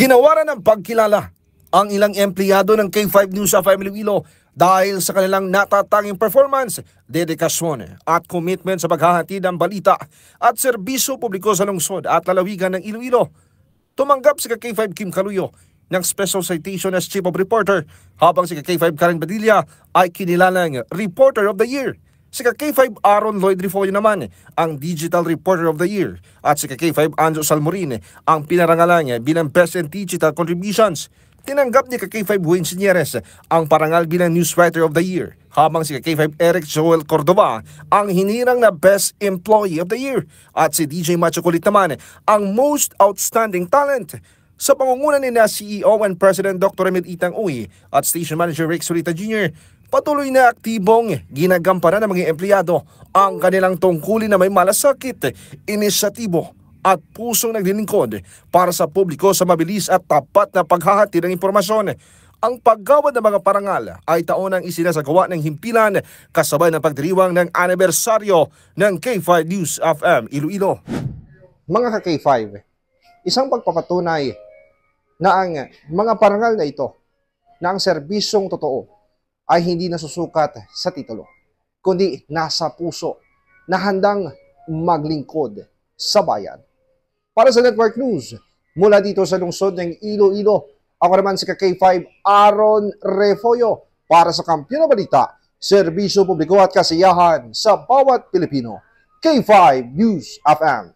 Ginawaran ng pagkilala ang ilang empleyado ng K5 News of Iloilo dahil sa kanilang natatanging performance, dedikasyon at commitment sa paghahatid ng balita at serbisyo publiko sa lungsod at lalawigan ng Iloilo. Tumanggap si K5 Kim Caluyo ng special citation as Chief of Reporter habang si K5 Karen Badilla ay kinilalang Reporter of the Year. Si K5 Aaron Lloyd Rifolio naman ang Digital Reporter of the Year at si K5 Anjo Salmorin ang pinarangalan bilang Best in Digital Contributions. Tinanggap ni K5 Wayne Sinieres ang parangal bilang Newswriter of the Year habang si K5 Eric Joel Cordova ang hinirang na Best Employee of the Year at si DJ Macho Kulit naman ang Most Outstanding Talent. Sa pangunguna ni na CEO and President Dr. Emil Itang Uy at Station Manager Rick Solita Jr., patuloy na aktibong ginagampanan ng mga empleyado ang kanilang tungkulin na may malasakit, inisyatibo at pusong naglilingkod para sa publiko sa mabilis at tapat na paghahatid ng impormasyon. Ang paggawad ng mga parangal ay taonang isinasagawa ng himpilan kasabay ng pagdiriwang ng anibersaryo ng K5 News FM Iloilo. Mga ka-K5, isang pagpapatunay na ang mga parangal na ito, na ang serbisyong totoo ay hindi nasusukat sa titulo, kundi nasa puso na handang maglingkod sa bayan. Para sa Network News, mula dito sa lungsod ng Iloilo, ako naman si K5 Aaron Refolio para sa Kampiyon na Balita, serbisyo publiko at kasiyahan sa bawat Pilipino. K5 News FM.